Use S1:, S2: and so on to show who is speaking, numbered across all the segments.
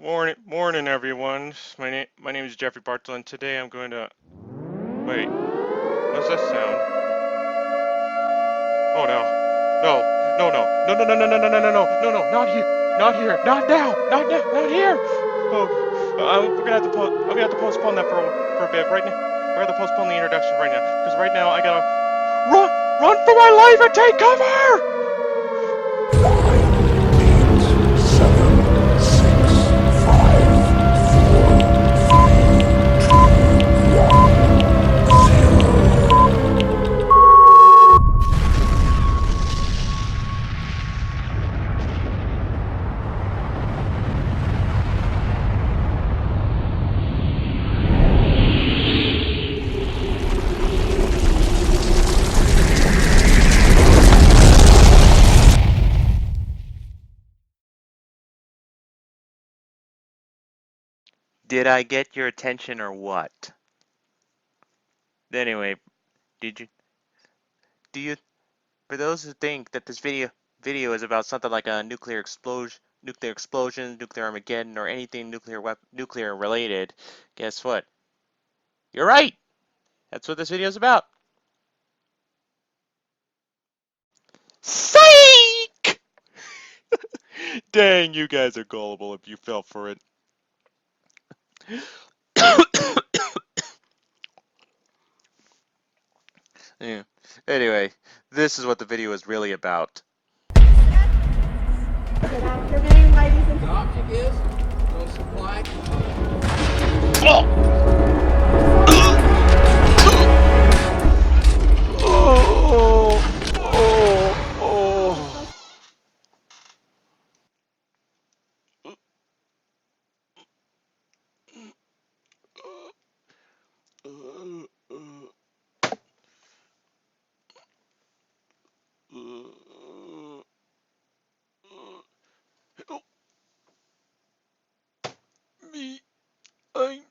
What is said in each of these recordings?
S1: Morning, everyone. My name is Jeffrey Bartle, and today I'm going to wait. What's that sound? Oh no, no, not here, not here, not now, not here. Oh, we're gonna have to postpone that for a bit. Right now, we're gonna have to postpone the introduction right now because right now I gotta run for my life and take cover.
S2: 5, 4, 3, 2, 1, 0.
S3: Did I get your attention or what? Anyway, did you do you for those who think that this video is about something like a nuclear explosion, nuclear Armageddon, or anything nuclear related, guess what? You're right. That's what this video is about. Psych! Dang, you guys are gullible if you fell for it. Yeah. Anyway, this is what the video is really about.
S4: Good afternoon, ladies and gentlemen. The object is no supply.
S1: Help me, I'm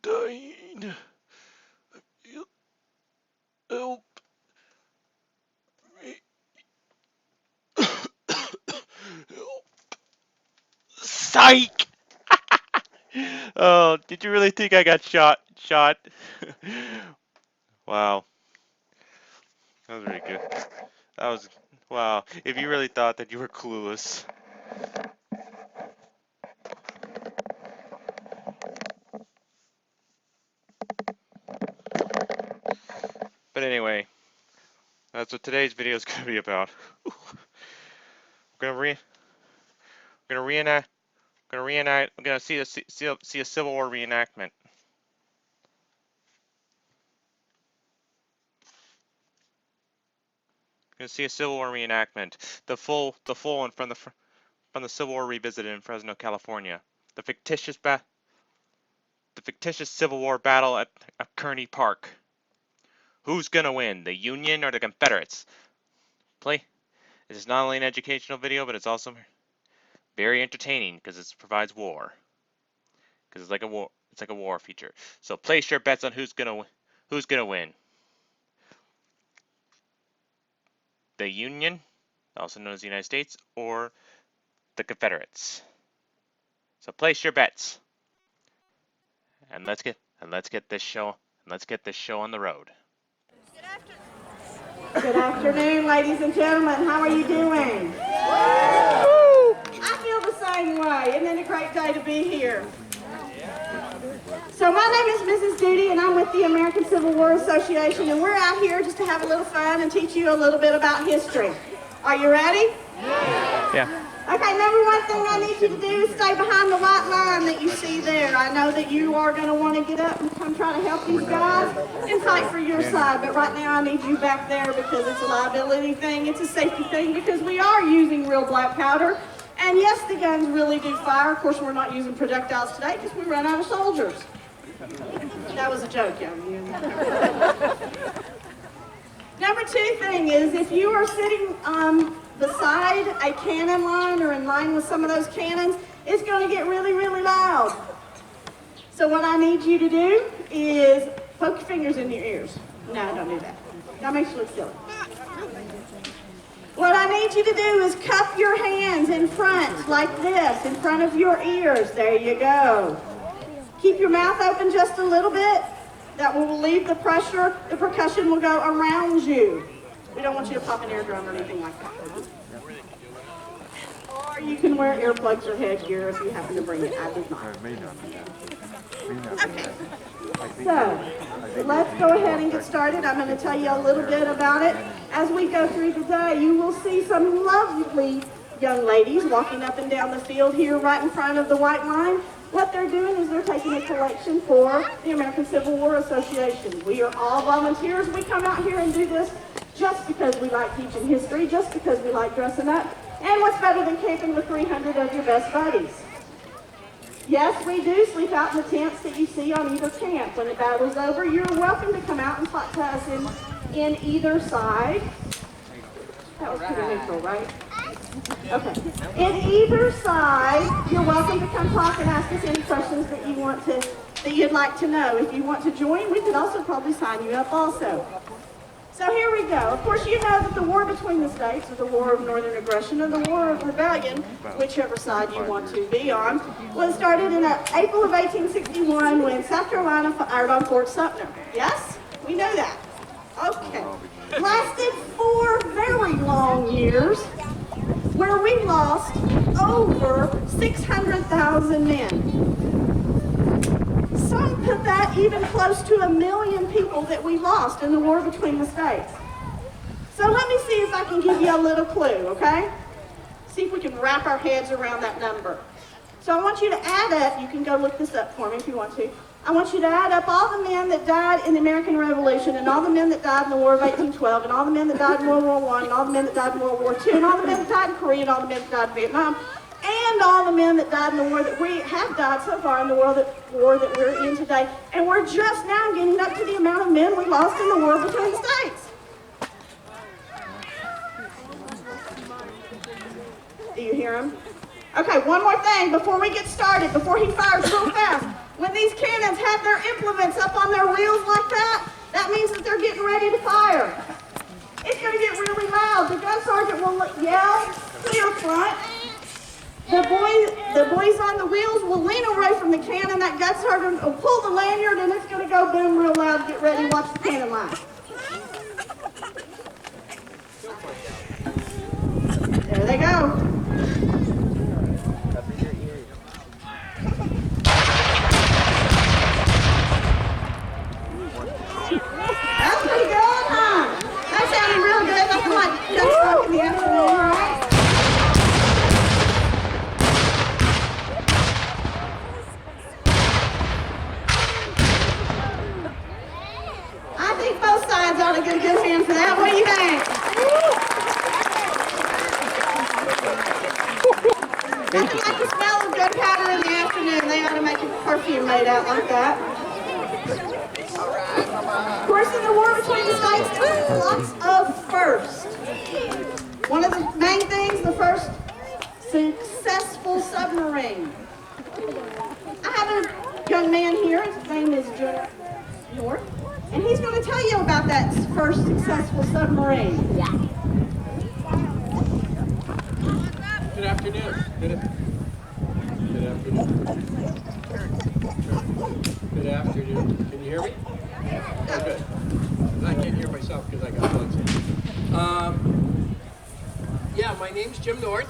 S1: dying. Help me. Help. Psych! Oh, did you really think I got shot? Wow. That was really good. That was, wow. If you really thought that you were clueless. But anyway, that's what today's video is going to be about. We're gonna reenact. We're gonna see a Civil War reenactment. We're gonna see a Civil War reenactment. The full one from the Civil War revisited in Fresno, California. The fictitious Civil War battle at Kearney Park. Who's gonna win, the Union or the Confederates? This is not only an educational video, but it's also very entertaining because it provides war. Because it's like a war feature. So place your bets on who's gonna win. The Union, also known as the United States, or the Confederates. So place your bets. And let's get this show on the road.
S4: Good afternoon, ladies and gentlemen. How are you doing? I feel the same way. Isn't it a great day to be here? So my name is Mrs. Duty, and I'm with the American Civil War Association, and we're out here just to have a little fun and teach you a little bit about history. Are you ready?
S3: Yeah.
S4: Okay, number one thing I need you to do is stay behind the white line that you see there. I know that you are going to want to get up and come try to help these guys and fight for your side, but right now I need you back there because it's a liability thing, it's a safety thing, because we are using real black powder. And yes, the guns really do fire. Of course, we're not using projectiles today because we run out of soldiers. That was a joke, young. Number two thing is, if you are sitting beside a cannon line or in line with some of those cannons, it's going to get really, really loud. So what I need you to do is poke your fingers in your ears. No, don't do that. That makes you look silly. What I need you to do is cup your hands in front like this, in front of your ears. There you go. Keep your mouth open just a little bit. That will relieve the pressure. The percussion will go around you. We don't want you to pop an eardrum or anything like that. Or you can wear earplugs or headgear if you happen to bring it. I did not. Okay. So, let's go ahead and get started. I'm going to tell you a little bit about it. As we go through the day, you will see some lovely young ladies walking up and down the field here right in front of the white line. What they're doing is they're taking a collection for the American Civil War Association. We are all volunteers. We come out here and do this just because we like teaching history, just because we like dressing up. And what's better than camping with 300 of your best buddies? Yes, we do sleep out in the tents that you see on either camp. When the battle's over, you're welcome to come out and talk to us in either side. That was pretty neutral, right? Okay. In either side, you're welcome to come talk and ask us any questions that you'd like to know. If you want to join, we could also probably sign you up also. So here we go. Of course, you know that the war between the states, or the war of northern aggression, or the war of rebellion, whichever side you want to be on, was started in April of 1861 when South Carolina fired on Fort Sumter. Yes? We know that. Okay. Lasted 4 very long years where we lost over 600,000 men. Some put that even close to 1 million people that we lost in the war between the states. So let me see if I can give you a little clue, okay? See if we can wrap our heads around that number. So I want you to add up, you can go look this up for me if you want to. I want you to add up all the men that died in the American Revolution, and all the men that died in the War of 1812, and all the men that died in World War I, and all the men that died in World War II, and all the men that died in Korea, and all the men that died in Vietnam, and all the men that died in the war that we have died so far in the war that we're in today. And we're just now getting up to the amount of men we lost in the war between the states. Do you hear him? Okay, one more thing before we get started, before he fires real fast. When these cannons have their implements up on their wheels like that, that means that they're getting ready to fire. It's going to get really loud. The gun sergeant will yell, clear front. The boys on the wheels will lean away from the cannon. That gun sergeant will pull the lanyard, and it's going to go boom real loud. Get ready, watch the cannon line. There they go. That's pretty good, huh? That sounded real good. Nothing like just talk in the afternoon, right? I think both sides ought to get a good hand for that. What do you think? Nothing like the smell of gunpowder in the afternoon. They ought to make a perfume made out like that. Of course, in the war between the states, there were lots of firsts. One of the main things, the first successful submarine. I have a young man here. His name is Jim North, and he's going to tell you about that first successful submarine.
S2: Good afternoon. Good afternoon. Can you hear me? Oh, good. I can't hear myself because I got plugs in. Yeah, my name's Jim North,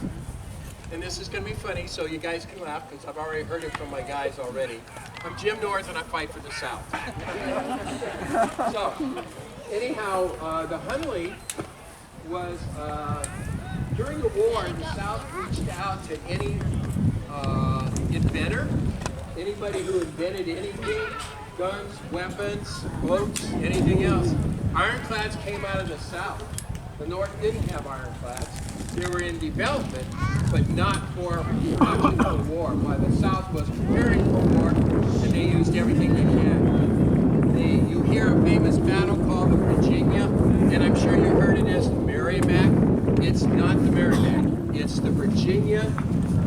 S2: and this is going to be funny, so you guys can laugh because I've already heard it from my guys already. I'm Jim North, and I fight for the South. So, anyhow, the Hunley was, during the war, the South reached out to any inventor, anybody who invented anything, guns, weapons, boats, anything else. Ironclads came out of the South. The North didn't have ironclads. They were in development, but not for production for the war. While the South was preparing for war, and they used everything they had. You hear a famous battle called the Virginia, and I'm sure you heard it as the Merrimack. It's not the Merrimack. It's the Virginia,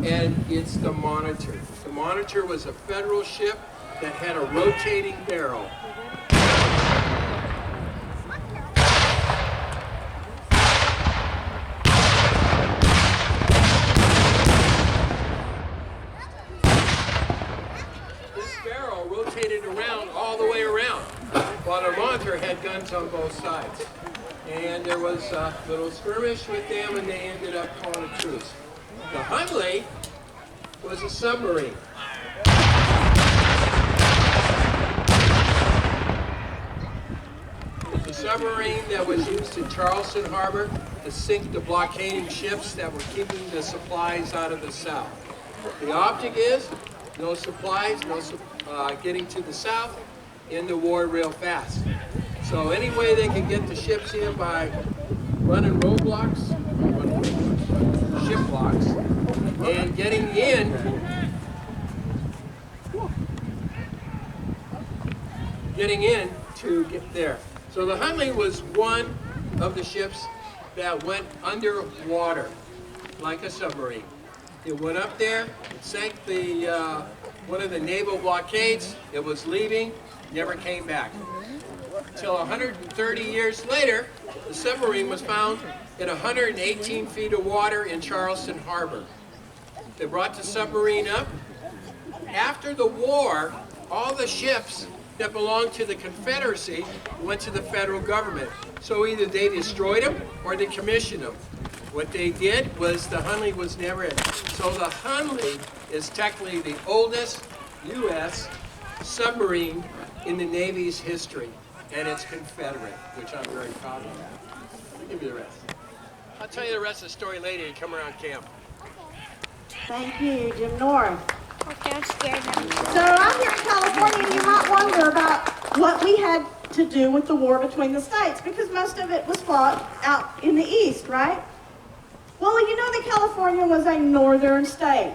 S2: and it's the Monitor. The Monitor was a federal ship that had a rotating barrel. all the way around, while the Monitor had guns on both sides. And there was a little skirmish with them, and they ended up calling a truce. The Hunley was a submarine. It was a submarine that was used in Charleston Harbor to sink the blockading ships that were keeping the supplies out of the South. The object is no supplies, getting to the South, in the war real fast. So any way they could get the ships in by running roadblocks, ship blocks, and getting in to get there. So the Hunley was one of the ships that went underwater like a submarine. It went up there, it sank the one of the naval blockades. It was leaving, never came back. Until 130 years later, the submarine was found in 118 feet of water in Charleston Harbor. They brought the submarine up. After the war, all the ships that belonged to the Confederacy went to the federal government. So either they destroyed them or they commissioned them. What they did was the Hunley was never in. So the Hunley is technically the oldest U.S. submarine in the Navy's history. And it's Confederate, which I'm very proud of. I'll give you the rest. I'll tell you the rest of the story later. You come around camp.
S4: Thank you, Jim North.
S5: Okay, I'm scared now.
S4: So out here in California, you might wonder about what we had to do with the war between the states, because most of it was fought out in the east, right? Well, you know that California was a northern state.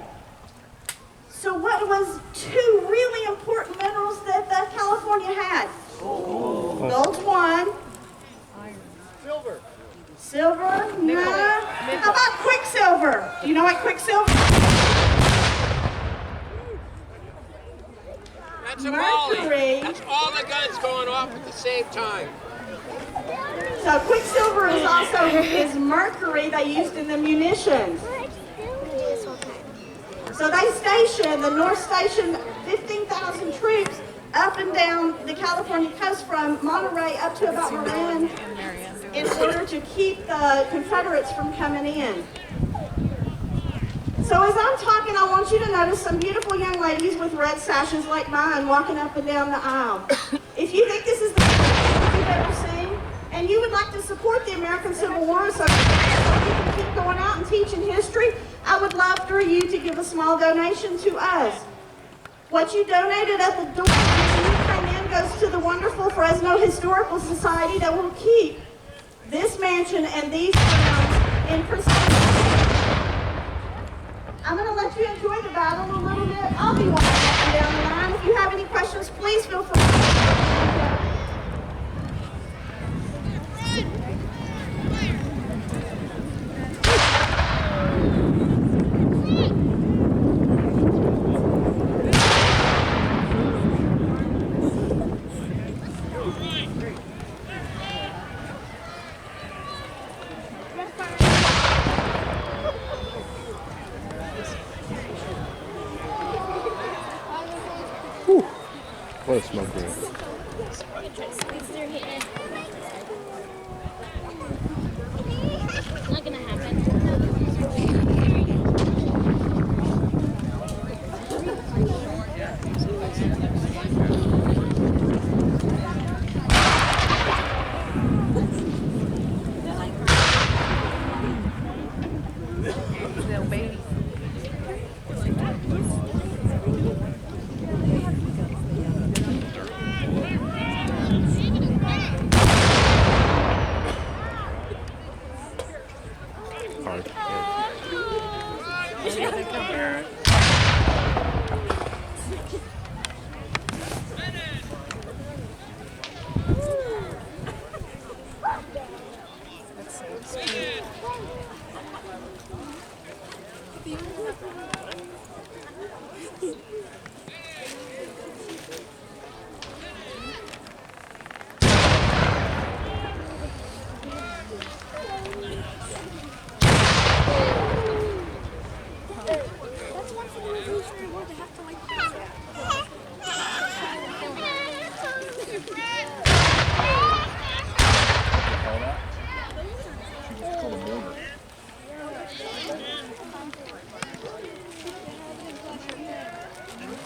S4: So what was two really important minerals that California had? Gold's one.
S2: Silver.
S4: Silver? No. How about quicksilver? Do you know what quicksilver?
S2: That's a volley.
S4: Mercury.
S2: That's all the guns going off at the same time.
S4: So quicksilver is also is mercury they used in the munitions. So they stationed, the North stationed 15,000 troops up and down the California coast from Monterey up to about Marin in order to keep the Confederates from coming in. So as I'm talking, I want you to notice some beautiful young ladies with red sashes like mine walking up and down the aisle. If you think this is the best you've ever seen, and you would like to support the American Civil War so we can keep going out and teaching history, I would love for you to give a small donation to us. What you donated at the door when you come in goes to the wonderful Fresno Historical Society that will keep this mansion and these grounds in pristine. I'm going to let you enjoy the battle a little bit. I'll be walking up and down the line. If you have any questions, please feel free.
S6: What a smoke ring.
S5: Not gonna happen.
S7: Little baby.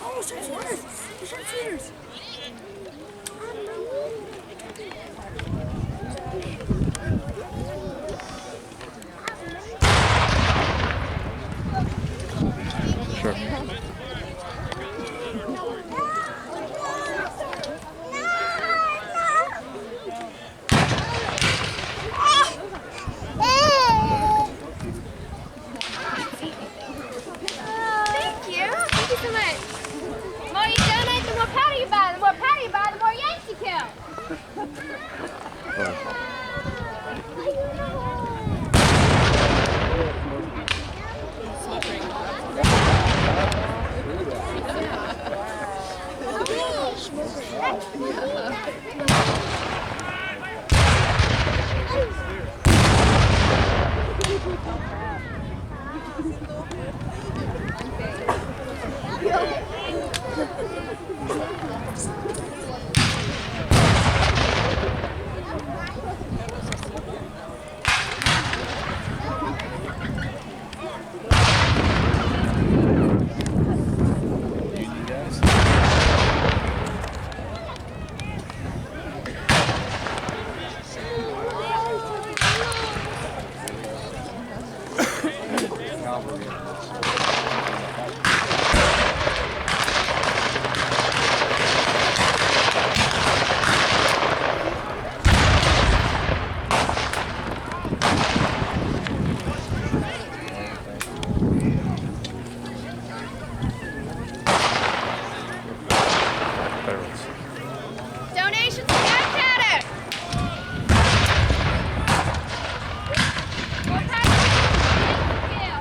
S5: Oh, sharpshooters! The sharpshooters!
S6: Sure.
S5: Thank you. Thank you so much. The more you donate, the more powder you buy. The more powder you buy, the more Yanks you kill. Donations to gun powder. More powder than Yanks you kill.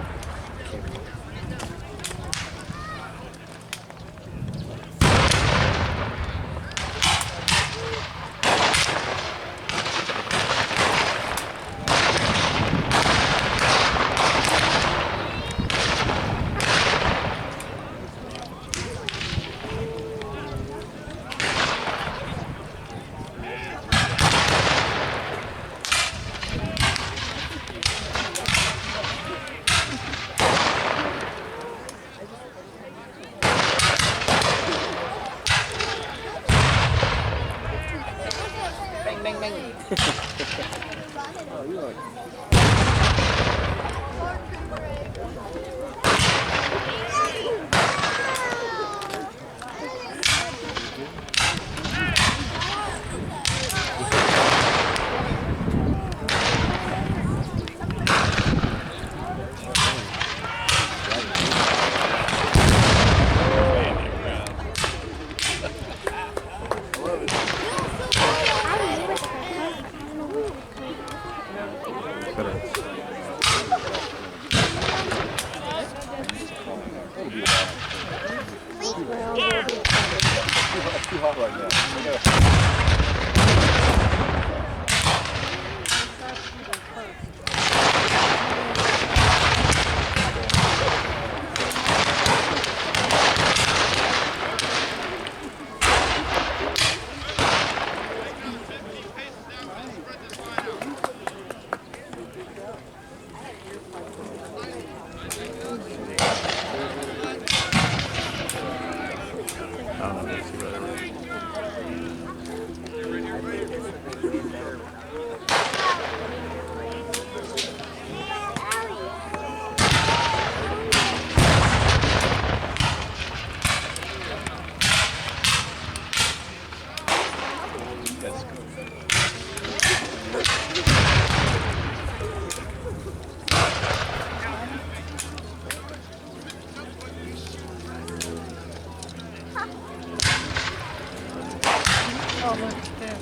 S7: Oh, look at this.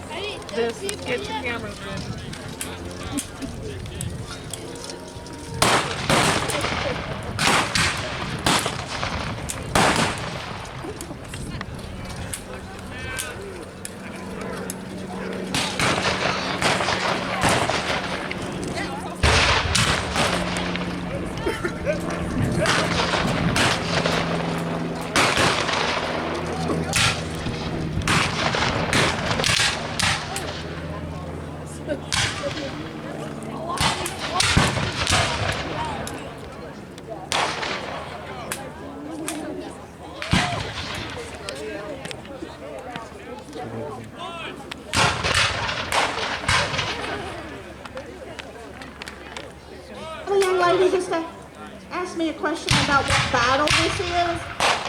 S7: This is get your cameras ready.
S4: was just ask me a question about what battle this is.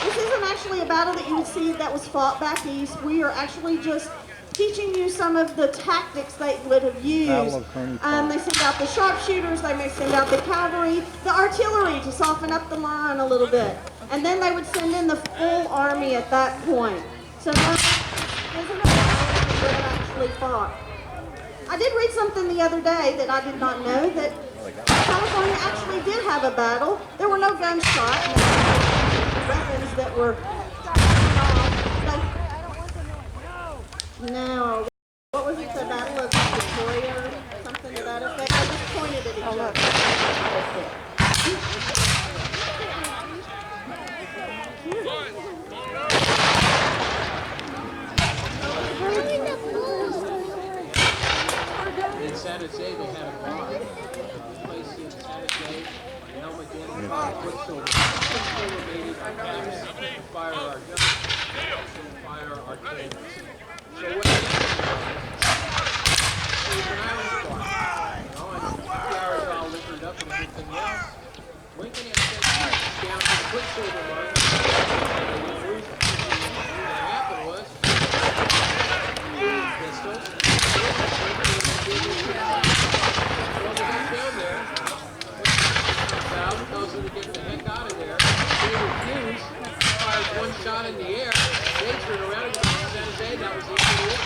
S4: This isn't actually a battle that you would see that was fought back east. We are actually just teaching you some of the tactics they would have used. They send out the sharpshooters, they may send out the cavalry, the artillery to soften up the line a little bit. And then they would send in the full army at that point. So now isn't a battle that actually fought. I did read something the other day that I did not know, that California actually did have a battle. There were no gunshots, no weapons that were no. What was it, the Battle of Victoria or something to that effect? I just pointed at each other.
S2: In San Jose, they had a bar. A place in San Jose, Helmet Inn, Quicksilver. Quicksilver made it to fire our guns, to fire our cannons. So what an island bar. You know, and the hours all liquored up and everything else. Lincoln had sent down to the Quicksilver mine. What happened was, pistols. Well, they got down there. Tells them to get the heck out of there. They refused. Fired one shot in the air. They turned around and got to San Jose. That was the end of the war.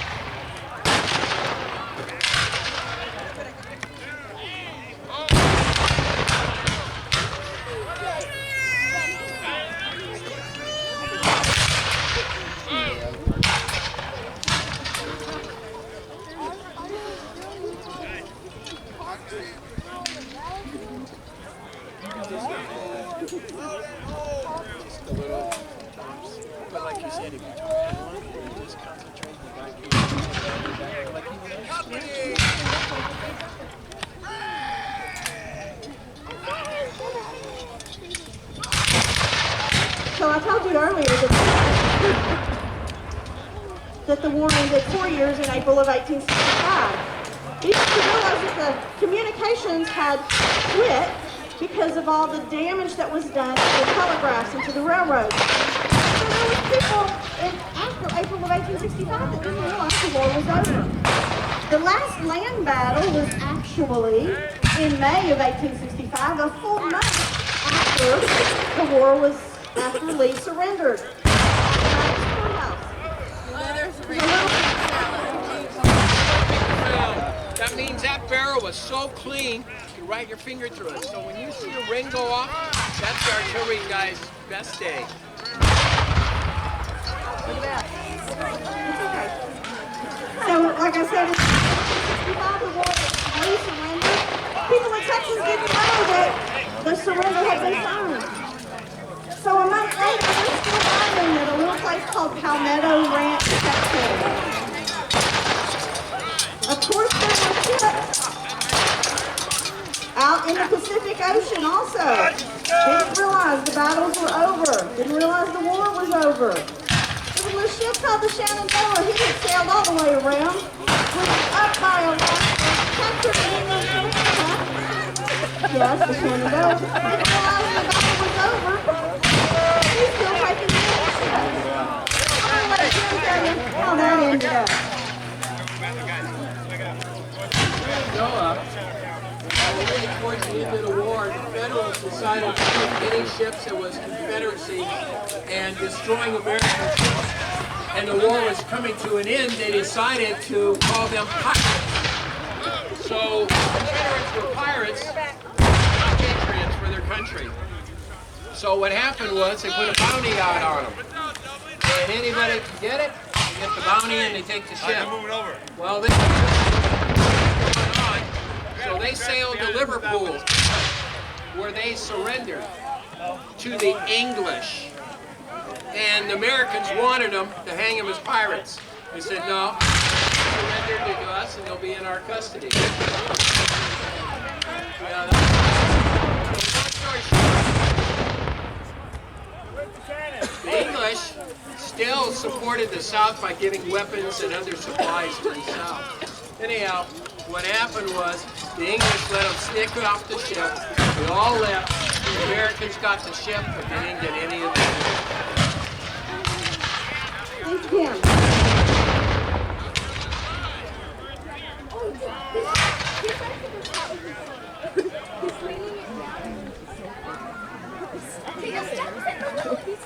S2: But like you said, if you just concentrate, you got to like
S4: So I told you earlier that the war ended 4 years in April of 1865. You have to realize that the communications had quit because of all the damage that was done to the telegraphs and to the railroads. So there was people after April of 1865 that didn't realize the war was over. The last land battle was actually in May of 1865, a full month after the war was, after Lee surrendered.
S2: That means that barrel was so clean, you ride your finger through it. So when you see a ring go off, that's the artillery guy's best day.
S4: Look at that. It's okay. So, like I said, it's 65 the war Lee surrendered. People in Texas didn't know that the surrender had been signed. So a month later, they're still fighting at a little place called Palmetto Ranch, Texas. Of course, there were ships out in the Pacific Ocean also. Didn't realize the battles were over. Didn't realize the war was over. There was a ship called the Shenandoah. He had sailed all the way around. Was up by Alaska, captured an English ship. Yes, the Shenandoah. Didn't realize the battle was over. He's still taking the ship. I'm going to let Jim tell you how that ended up.
S2: Towards the end of the war, the Federals decided to take any ships that was Confederacy and destroying American ships. And the war was coming to an end. They decided to call them pirates. So Confederates were pirates, not patriots for their country. So what happened was they put a bounty out on them. And anybody can get it, they get the bounty and they take the ship. Well, this is going on. So they sailed to Liverpool, where they surrendered to the English. And the Americans wanted them to hang them as pirates. They said, no, surrender to us and they'll be in our custody. Yeah, the English still supported the South by giving weapons and other supplies to the South. Anyhow, what happened was the English let them sneak off the ship, They all left. The Americans got the ship, but they didn't get any of the
S4: Thanks again.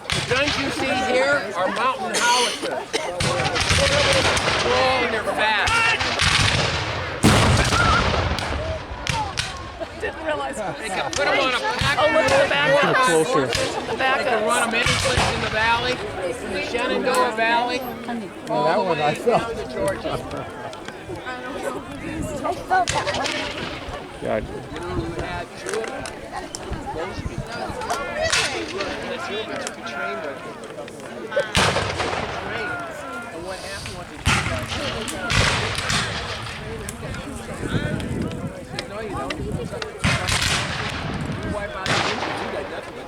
S2: The guns you see here are mountain howitzers. Oh, and they're fast.
S7: Didn't realize.
S2: They can put them on a pack.
S7: Oh, look at the back.
S6: Closer.
S7: The
S2: They
S7: back
S2: can run them any place in the valley, from the Shenandoah Valley, all the way down to Georgia.
S6: Yeah.
S2: You know who had two of them? Those people. The two of them took a train with them. And what happened was they said, no, you don't. You wipe out the engine, you got nothing but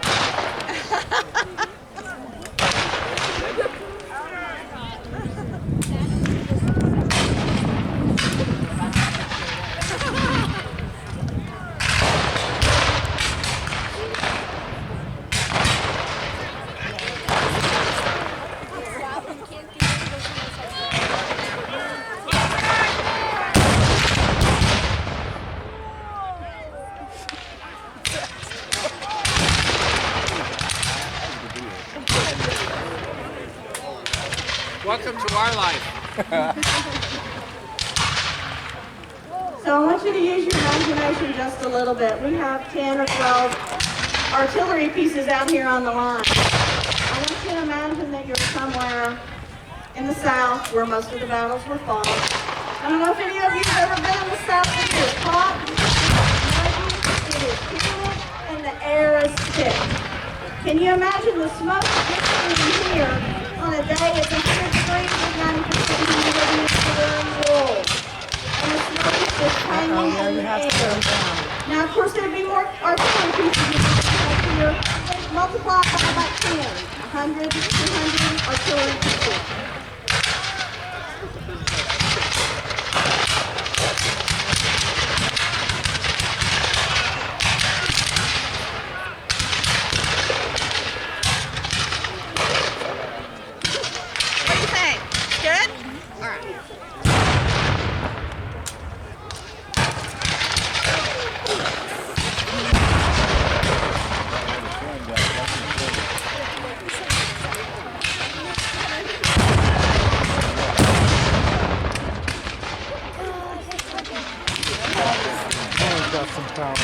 S2: welcome to our life.
S4: So I want you to use your imagination just a little bit. We have 10 or 12 artillery pieces out here on the line. I want you to imagine that you're somewhere in the South where most of the battles were fought. I don't know if any of you have ever been in the South. It is hot, it is humid, and the air is thick. Can you imagine the smoke in here on a day it's 100 degrees with 90% humidity in the room? And the smoke is just hanging in the air. Now, of course, there'd be more artillery pieces here. Multiply by about 10, 100, 200 artillery pieces.
S8: What do you think? Good? All right.
S6: Got some power.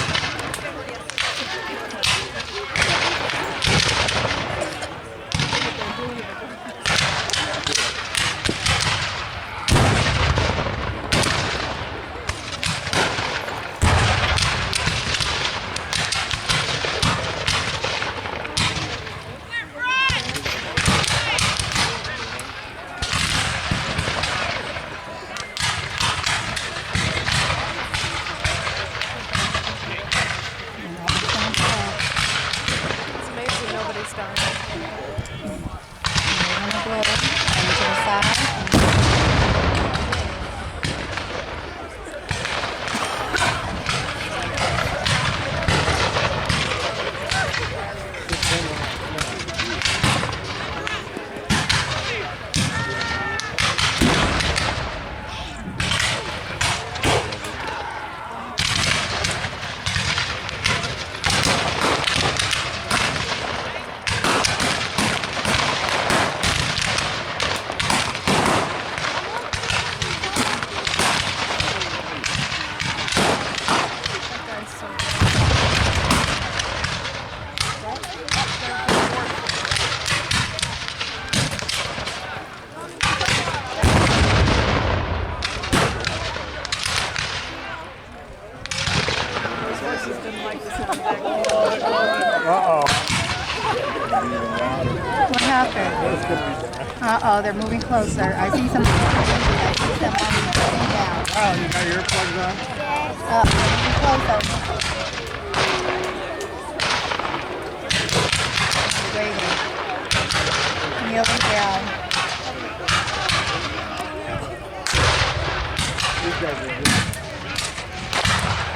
S7: It's amazing nobody's dying.
S9: What happened? Uh-oh, they're moving closer. I see some. I see someone sitting down.
S6: Oh, you got your earplugs on?
S9: Moving closer. Waiting. Kneeling down.
S6: These guys are good.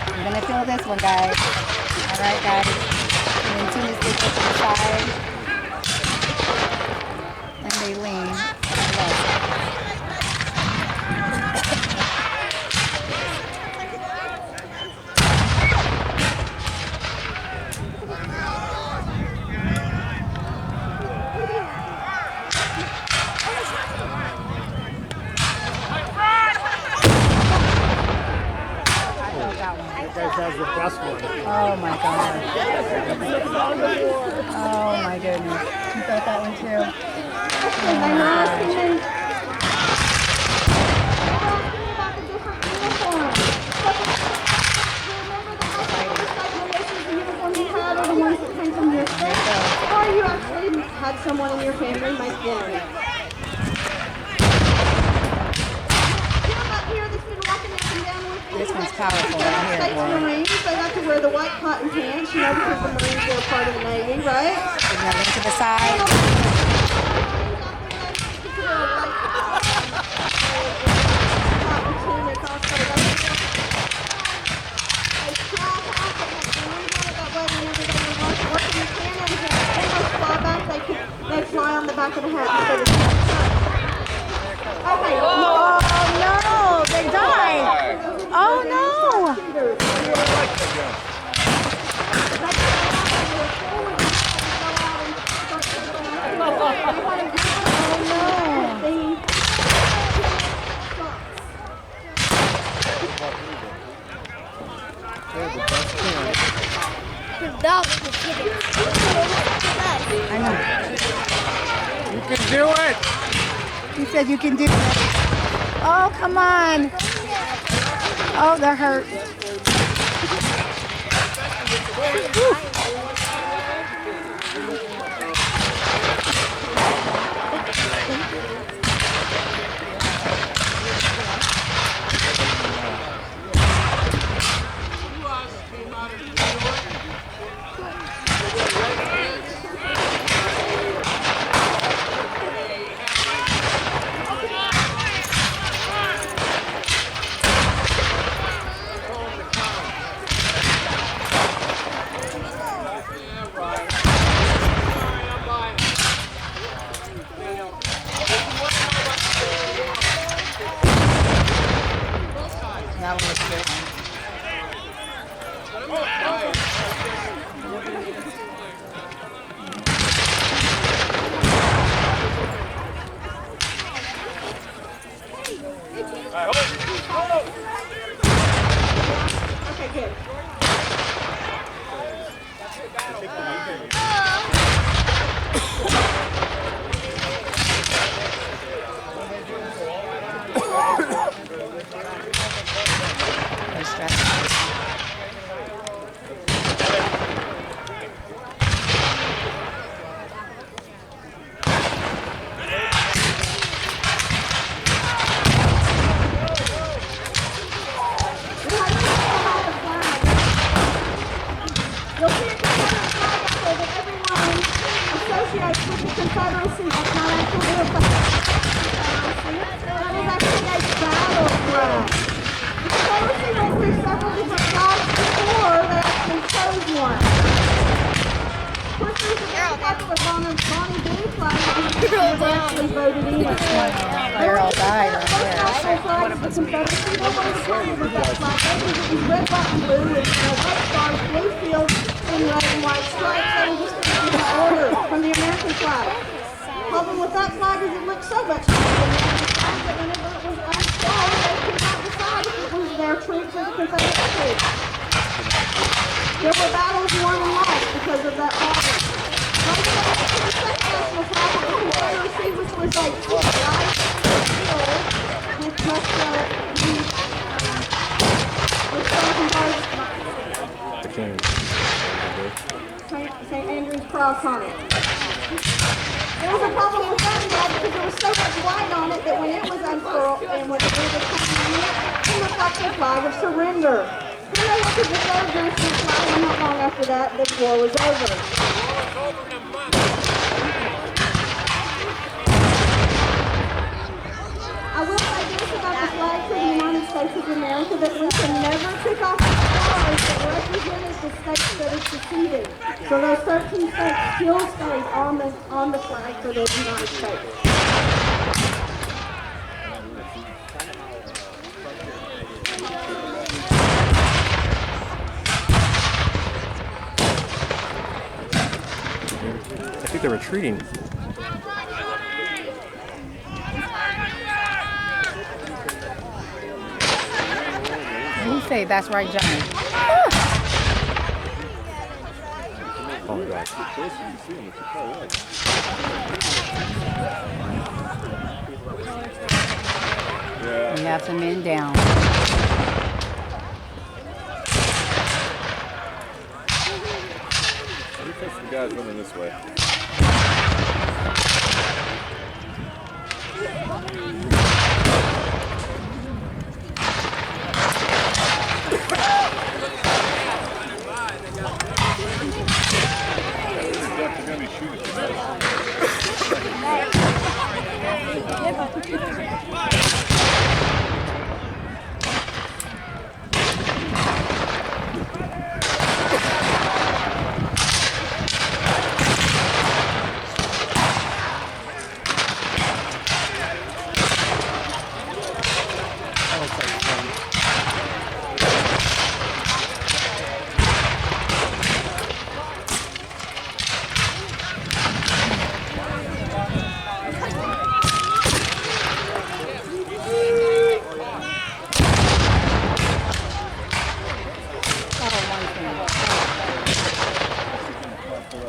S9: You're gonna feel this one, guys. Alright guys, and then as soon as they go to the side, and they lean to the left.
S6: You guys have the best one.
S9: Oh my god. Oh my goodness. You got that one too? Oh my gosh.
S4: Or you actually had someone in your family make one.
S9: This one's powerful right here,
S4: States
S9: boy.
S4: Marines, they got to wear the white cotton pants, you know, because the Marines were a part of the Navy, right?
S9: Now look to the side.
S4: They fly on the back of the hat instead of okay.
S9: Oh no, they died. Oh no. I know.
S6: You can do it.
S9: He said you can do it. Oh, come on. Oh, that hurt. That one was a good one.
S4: Okay, good.
S9: They're stressed.
S4: You'll see a Confederate flag out there that everyone associates with the Confederacy. That's not actually a flag. That is actually a battle flag. The Confederacy went through several different flags before they actually chose one. Of course, there's a type of Bonnie Blue flag that was actually voted in.
S9: They're all died right there.
S4: The Confederacy, nobody started with that flag. It was red, white, and blue with red stars, blue fields, and red and white stripes. They were just in order from the American flag. The problem with that flag is it looked so much like the American flag that whenever it was unfurled, they could not decide if it was their troops or the Confederate troops. There were battles won and lost because of that problem. Right now, the second national flag of the Confederacy, which was like white field with just St. Andrew's cross on it. There was a problem with that flag because there was so much white on it that when it was unfurled and when the blue was coming on it looked like the flag of surrender. Then they went to the third national flag, and not long after that, the war was over. I will say this about the flags of the United States of America, that Lincoln never took off the stars that represented the states that it seceded. So those 13 states still stayed on the flag for the United States.
S10: I think they're retreating.
S9: You say that's right, Johnny.
S10: Oh, God.
S9: We have some men down.
S10: The guy's running this way.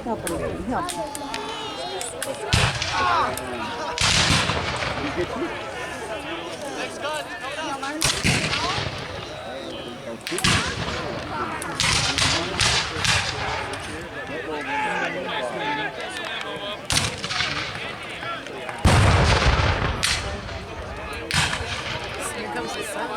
S9: Help him, baby. Help him.
S7: Here comes the sun.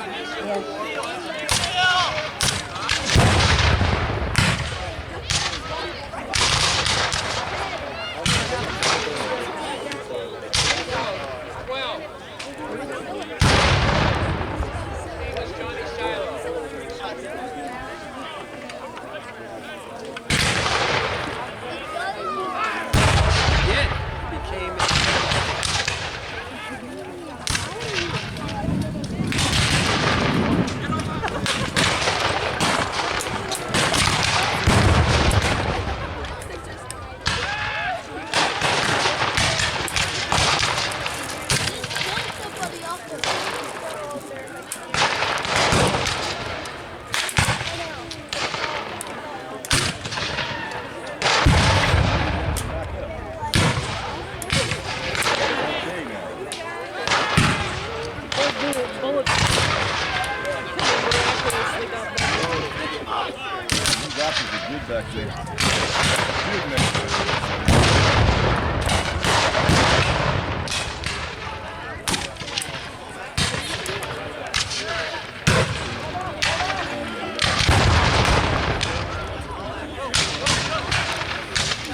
S10: Back there.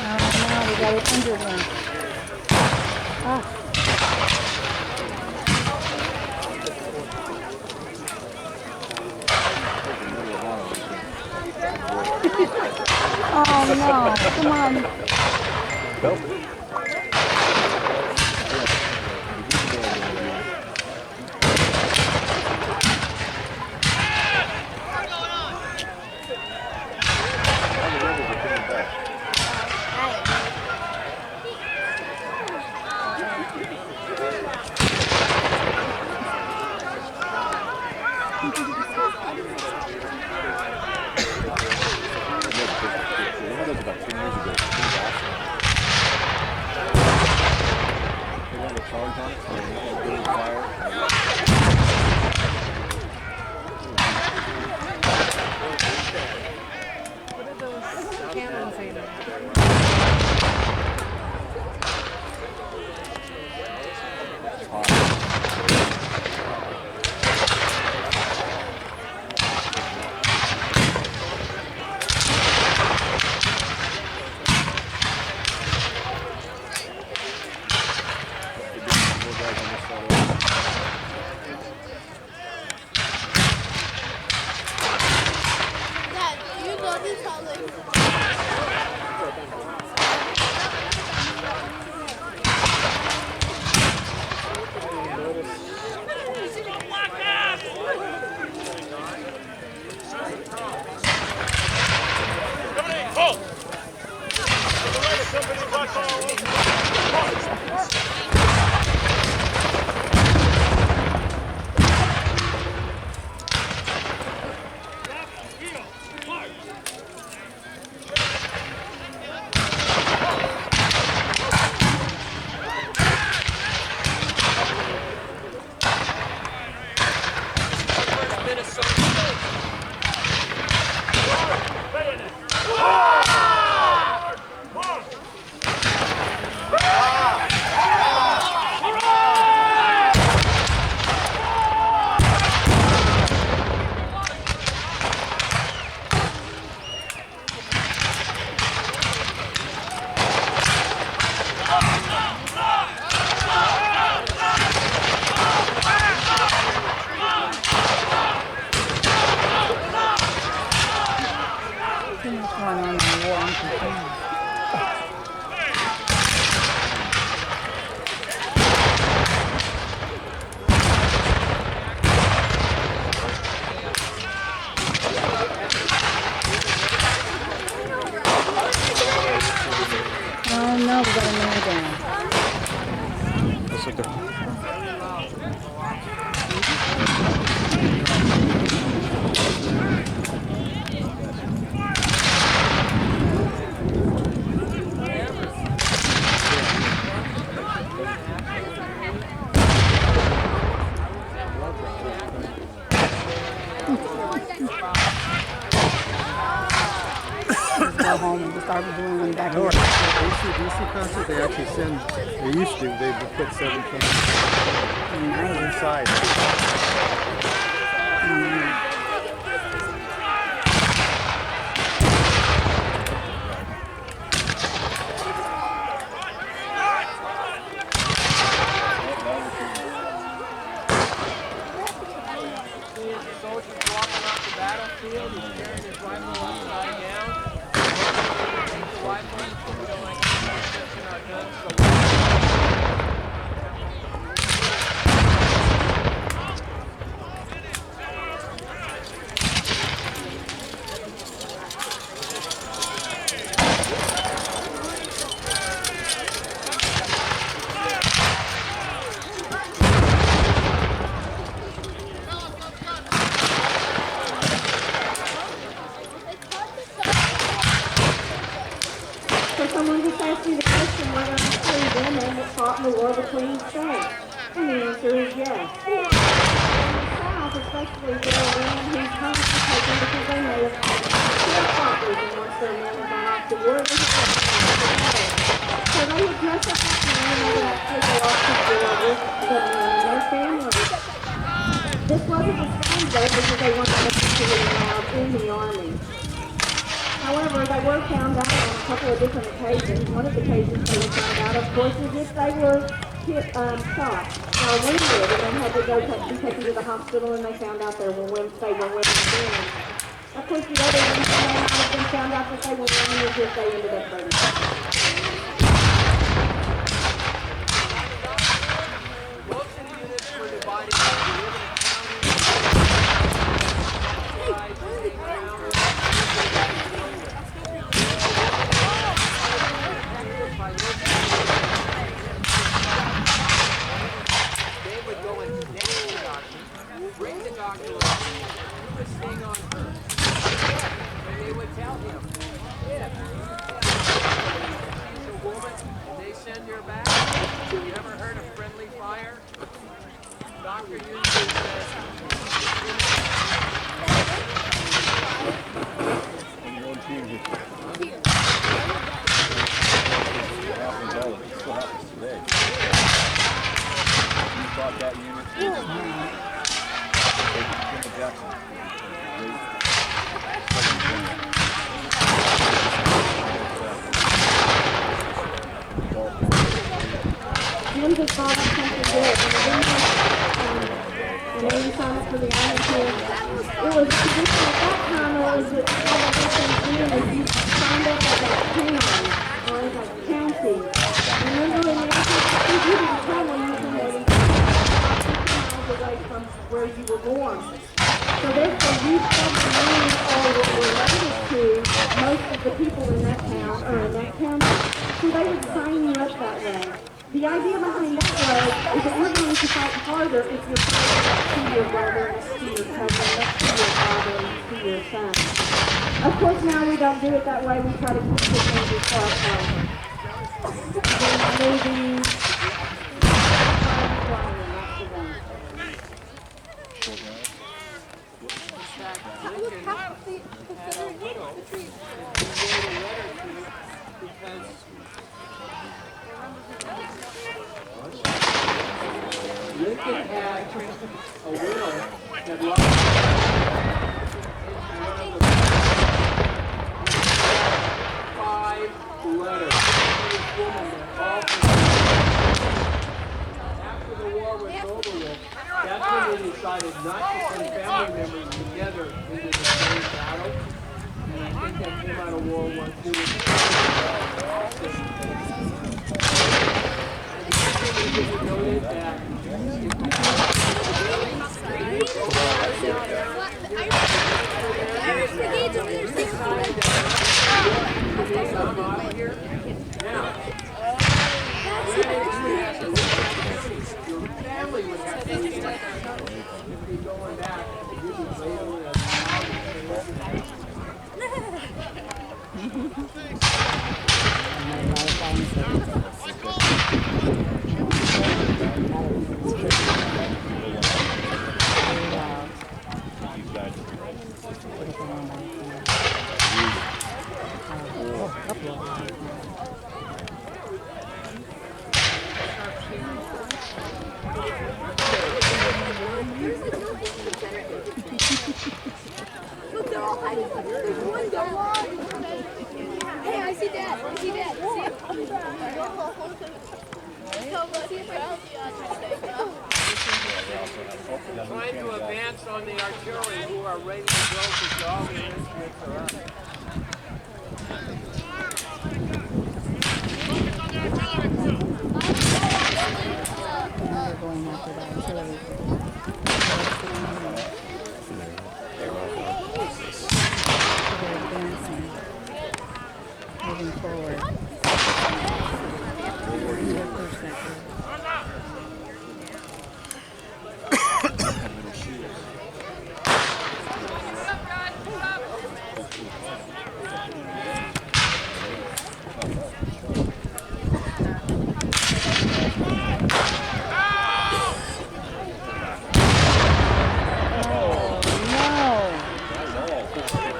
S9: Oh, no, we got an injured one. Oh. Oh no, come on.
S5: Dad, do you know this
S10: Looks like they're...
S9: Just go home and just start doing one back
S6: No,
S9: here.
S6: ACDC concert, they actually send, they used to, they would put 7 cans inside.
S2: Soldiers walking off the battlefield, he's carrying his rifle upside down. Take the rifle, we don't like touching our guns, so
S4: So someone just asked me the question whether I'm free women that fought in the war between states. And the answer is yes. In the South, especially, there are women whose homes were taken because they may have had sharecroppers, and once their men had gone off to war, they had left together. So they would dress up like men and they would actually go off to war with the men and their families. This wasn't the same though because they weren't necessarily allowed in the army. However, they were found out on a couple of different occasions. One of the occasions they were found out, of course, is if they were shot or wounded, and they had to go be taken to the hospital, and they found out they were women then. Of course, the other ones may not have been found out that they were women is if they ended up burning.
S2: most of the units were divided into different they would go and name the doctor, bring the doctor up, do this thing on her, and they would tell him, if she's a woman and they send her back, you ever heard of friendly fire? Doctor usually says,
S10: Your own team here. It happens all the, it still happens today. You fought that unit. Jim Jackson.
S4: Jim just thought of something good. And then he signed up for the Army too. It was tradition at that time, it was that all the different units, you signed up as a town or as a county. Remember in the 1860s, you didn't tell me you were more than 50 miles away from where you were born. So therefore, you felt the names or were related to most of the people in that town or in that county. So they would sign you up that way. The idea behind that was is that you're going to fight harder if you're fighting to your brother, to your cousin, to your father, to your son. Of course, now we don't do it that way. We try to keep the things as far apart. Movies,
S2: Lincoln had a widow that lost 5 letters. This woman that all after the war was over with, that's when they decided not to send family members together into the same battle. And I think that came out of World War II. And noted that now,
S5: Look, they're all hiding. There's one guy. Hey, I see that. I see that. See it?
S2: Trying to advance on the artillery who are ready to go because all the instruments are up.
S9: Now they're going after the artillery. They're advancing, moving forward. Their first sector.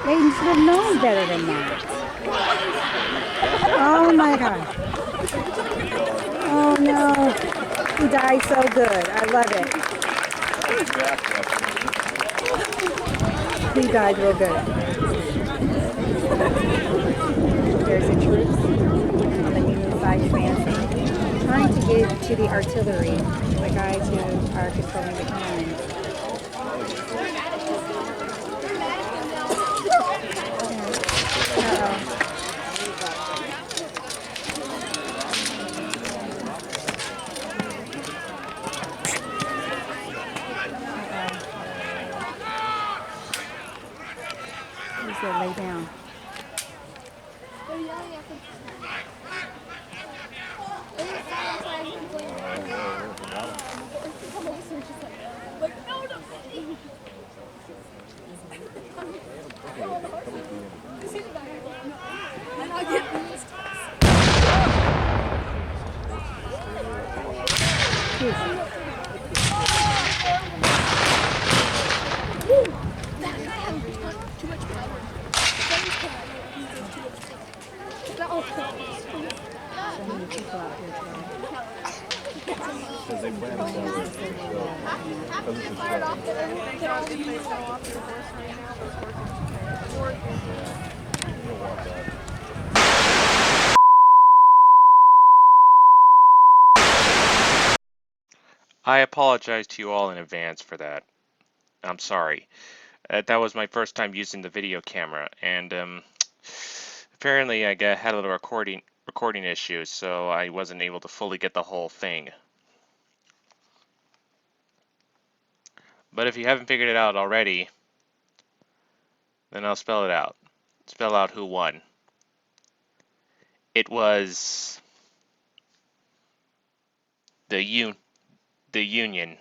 S9: They should have known better than that. Oh my God. Oh no. He died so good. I love it. He died real good. There's the troops on the Union side advancing, trying to get to the artillery, the guys who are controlling the cannons. He said lay down.
S1: I apologize to you all in advance for that. I'm sorry. That was my first time using the video camera, and apparently I had a little recording issue, so I wasn't able to fully get the whole thing. But if you haven't figured it out already, then I'll spell it out. Spell out who won. It was the Union.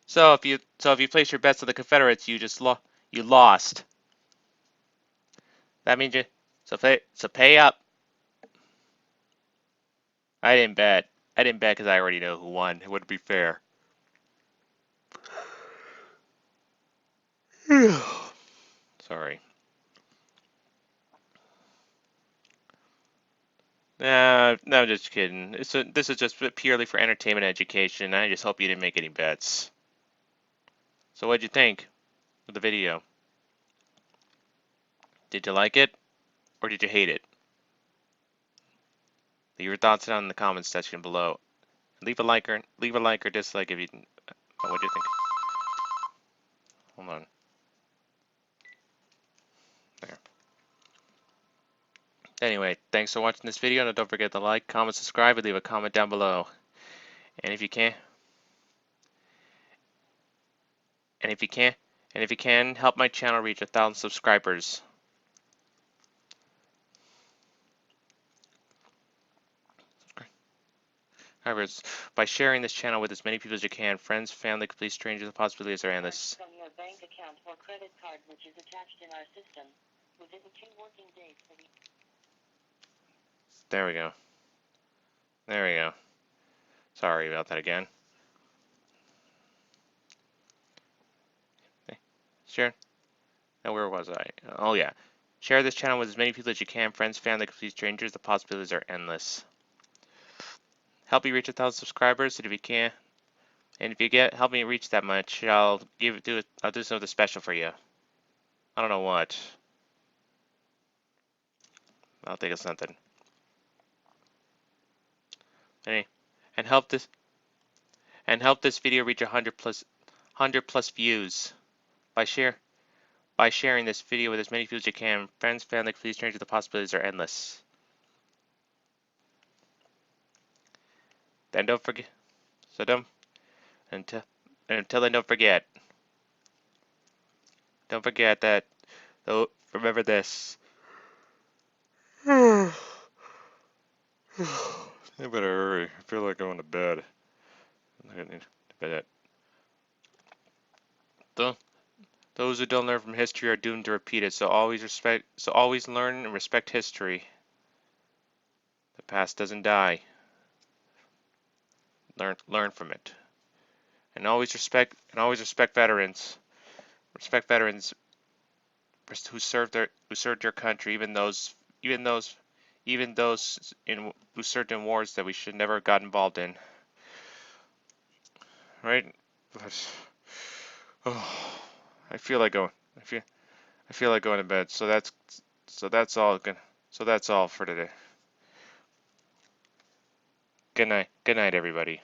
S1: So if you place your bets on the Confederates, you lost. That means so pay up. I didn't bet. I didn't bet because I already know who won. It wouldn't be fair. Sorry. No, I'm just kidding. This is just purely for entertainment and education. I just hope you didn't make any bets. So what'd you think of the video? Did you like it, or did you hate it? Leave your thoughts down in the comments section below. Leave a like or dislike if you. What'd you think? Hold on. There. Anyway, thanks for watching this video, and don't forget to like, comment, subscribe, and leave a comment down below. And if you can, help my channel reach 1,000 subscribers. However, by sharing this channel with as many people as you can, friends, family, complete strangers, the possibilities are endless.
S11: From your bank account or credit card, which is attached in our system, within 2 working days for the...
S1: There we go. There we go. Sorry about that again. Okay. Share. Now where was I? Oh yeah. Share this channel with as many people as you can, friends, family, complete strangers, the possibilities are endless. help me reach 1,000 subscribers, and if you can, and if you get help me reach that much, I'll do something special for you. I don't know what. I'll think of something. Hey, and help this video reach 100 plus views by sharing this video with as many views as you can. Friends, family, please, strangers, the possibilities are endless. Then don't forget. So don't until then, don't forget. Don't forget that. Though, remember this. I better hurry. I feel like going to bed. I need to bed. Those who don't learn from history are doomed to repeat it. So always learn and respect history. The past doesn't die. Learn from it. And always respect veterans. Respect veterans who served their country, even those who served in wars that we should never have got involved in. Right? But I feel like going. I feel like going to bed. So that's all. So that's all for today. Good night. Good night, everybody.